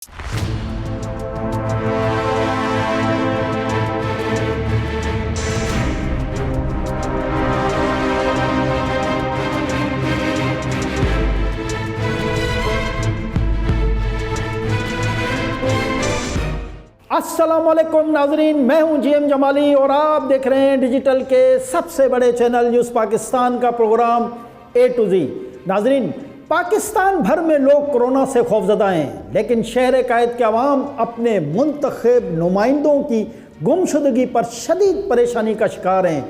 अस्सलामुअलैकुम नाजरीन, मैं हूं जीएम जमाली और आप देख रहे हैं डिजिटल के सबसे बड़े चैनल न्यूज़ पाकिस्तान का प्रोग्राम A to Z। नाजरीन, पाकिस्तान भर में लोग कोरोना से खौफजदा हैं, लेकिन शहर कायद के अवाम अपने मुंतखब नुमाइंदों की गुमशुदगी पर शदीद परेशानी का शिकार हैं।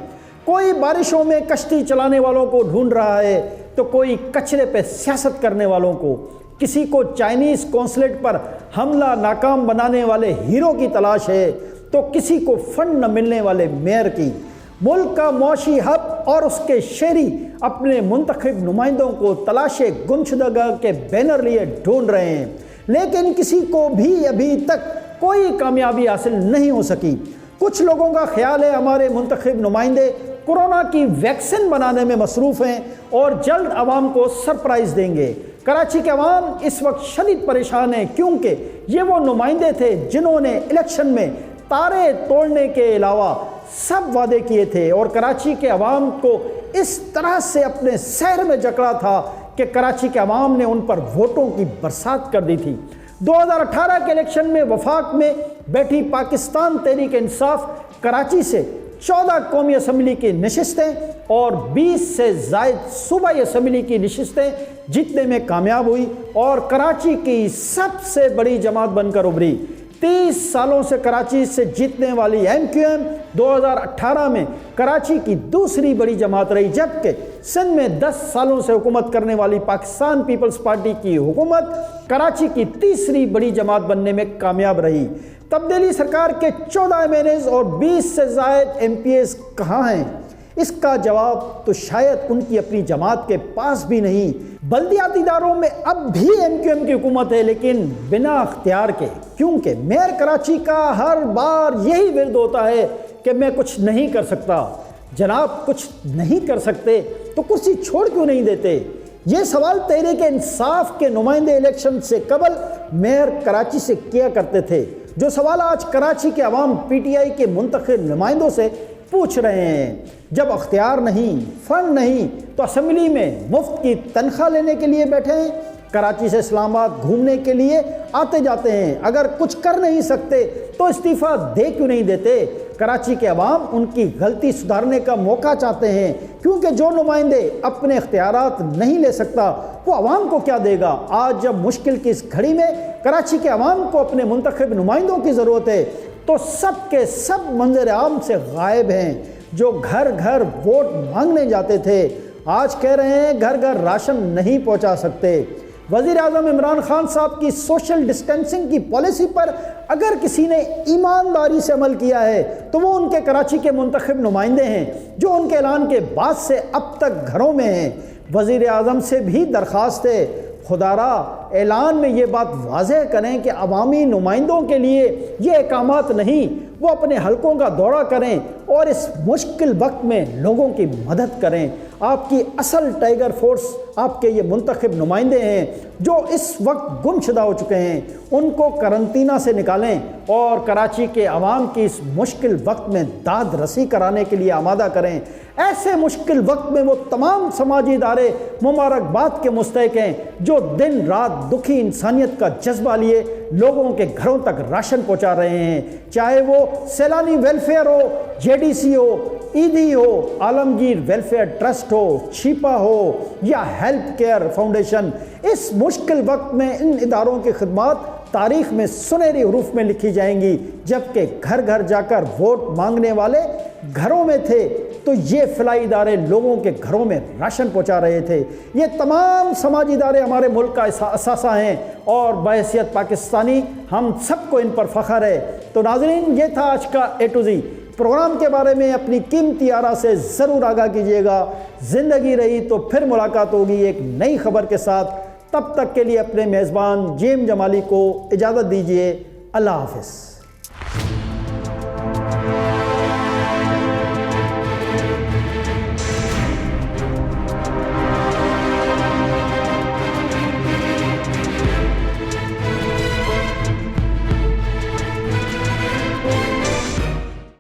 कोई बारिशों में कश्ती चलाने वालों को ढूंढ रहा है तो कोई कचरे पे सियासत करने वालों को, किसी को चाइनीज़ कौंसलेट पर हमला नाकाम बनाने वाले हीरो की तलाश है तो किसी को फंड न मिलने वाले मेयर की। मुल्क का मौशी हब और उसके शहरी अपने मुंतखब नुमाइंदों को तलाशे गुमशुदगा के बैनर लिए ढूंढ रहे हैं, लेकिन किसी को भी अभी तक कोई कामयाबी हासिल नहीं हो सकी। कुछ लोगों का ख्याल है हमारे मुंतखब नुमाइंदे कोरोना की वैक्सीन बनाने में मसरूफ़ हैं और जल्द आवाम को सरप्राइज़ देंगे। कराची के अवाम इस वक्त शदीद परेशान है क्योंकि ये वो नुमाइंदे थे जिन्होंने इलेक्शन में तारे तोड़ने के अलावा सब वादे किए थे और कराची के अवाम को इस तरह से अपने शहर में जकड़ा था कि कराची के अवाम ने उन पर वोटों की बरसात कर दी थी। 2018 के इलेक्शन में वफाक में बैठी पाकिस्तान तहरीक इंसाफ कराची से 14 कौमी असम्बली की नशिस्तें और 20 से ज़ायद सूबाई असम्बली की नशिस्तें जीतने में कामयाब हुई और कराची की सबसे बड़ी जमात बनकर उभरी। 30 सालों से कराची से जीतने वाली MQM 2018 में कराची की दूसरी बड़ी जमात रही, जबकि सिंध में 10 सालों से हुकूमत करने वाली पाकिस्तान पीपल्स पार्टी की हुकूमत कराची की तीसरी बड़ी जमात बनने में कामयाब रही। तब्दीली सरकार के 14 MNAs और 20 से ज़ायद MPs कहाँ हैं? इसका जवाब तो शायद उनकी अपनी जमात के पास भी नहीं। बल्दियाती इदारों में अब भी MQM की हुकूमत है, लेकिन बिना अख्तियार के, क्योंकि मेयर कराची का हर बार यही विरद होता है कि मैं कुछ नहीं कर सकता। जनाब, कुछ नहीं कर सकते तो कुर्सी छोड़ क्यों नहीं देते? ये सवाल तहरीक इंसाफ के नुमाइंदे इलेक्शन से कबल मेयर कराची से किया करते थे, जो सवाल आज कराची के अवाम PTI के मुंतखब नुमाइंदों से पूछ रहे हैं। जब अख्तियार नहीं, फंड नहीं, तो असम्बली में मुफ्त की तनख्वाह लेने के लिए बैठे हैं, कराची से इस्लामाबाद घूमने के लिए आते जाते हैं। अगर कुछ कर नहीं सकते तो इस्तीफ़ा दे क्यों नहीं देते? कराची के अवाम उनकी गलती सुधारने का मौका चाहते हैं, क्योंकि जो नुमाइंदे अपने इख्तियारात नहीं ले सकता वो अवाम को क्या देगा? आज जब मुश्किल की इस घड़ी में कराची के अवाम को अपने मुंतखब नुमाइंदों की ज़रूरत है तो सब के सब मंजर आम से गायब हैं। जो घर घर वोट मांगने जाते थे आज कह रहे हैं घर घर राशन नहीं पहुंचा सकते। वज़ीर आज़म इमरान खान साहब की सोशल डिस्टेंसिंग की पॉलिसी पर अगर किसी ने ईमानदारी से अमल किया है तो वो उनके कराची के मुंतखब नुमाइंदे हैं, जो उनके ऐलान के बाद से अब तक घरों में हैं। वज़ीर आज़म से भी दरख्वास्त है, खुदारा ऐलान में ये बात वाज़ेह करें कि अवामी नुमाइंदों के लिए ये अहकामात नहीं, वो अपने हलकों का दौरा करें और इस मुश्किल वक्त में लोगों की मदद करें। आपकी असल टाइगर फोर्स आपके ये मुंतखब नुमाइंदे हैं जो इस वक्त गुमशुदा हो चुके हैं, उनको करंतना से निकालें और कराची के अवाम की इस मुश्किल वक्त में दाद रसी कराने के लिए आमादा करें। ऐसे मुश्किल वक्त में वो तमाम समाजी इदारे मुबारकबाद के मुस्तहिक हैं जो दिन रात दुखी इंसानियत का जज्बा लिए लोगों के घरों तक राशन पहुंचा रहे हैं, चाहे वो सैलानी वेलफेयर हो, JDC हो, ईदी हो, आलमगीर वेलफेयर ट्रस्ट हो, छिपा हो या हेल्थ केयर फाउंडेशन। इस मुश्किल वक्त में इन इदारों की खिदमत तारीख में सुनहरी हरूफ में लिखी जाएंगी। जबकि घर घर जाकर वोट मांगने वाले घरों में थे तो ये फलाई इदारे लोगों के घरों में राशन पहुंचा रहे थे। ये तमाम समाजी इदारे हमारे मुल्क का असासा हैं और बहैसियत पाकिस्तानी हम सबको इन पर फ़ख्र है। तो नाज़रीन, ये था आज का A to Z। प्रोग्राम के बारे में अपनी कीमती आरा से ज़रूर आगाह कीजिएगा। ज़िंदगी रही तो फिर मुलाकात होगी एक नई खबर के साथ। तब तक के लिए अपने मेज़बान जीएम जमाली को इजाज़त दीजिए। अल्लाह हाफ़िज़।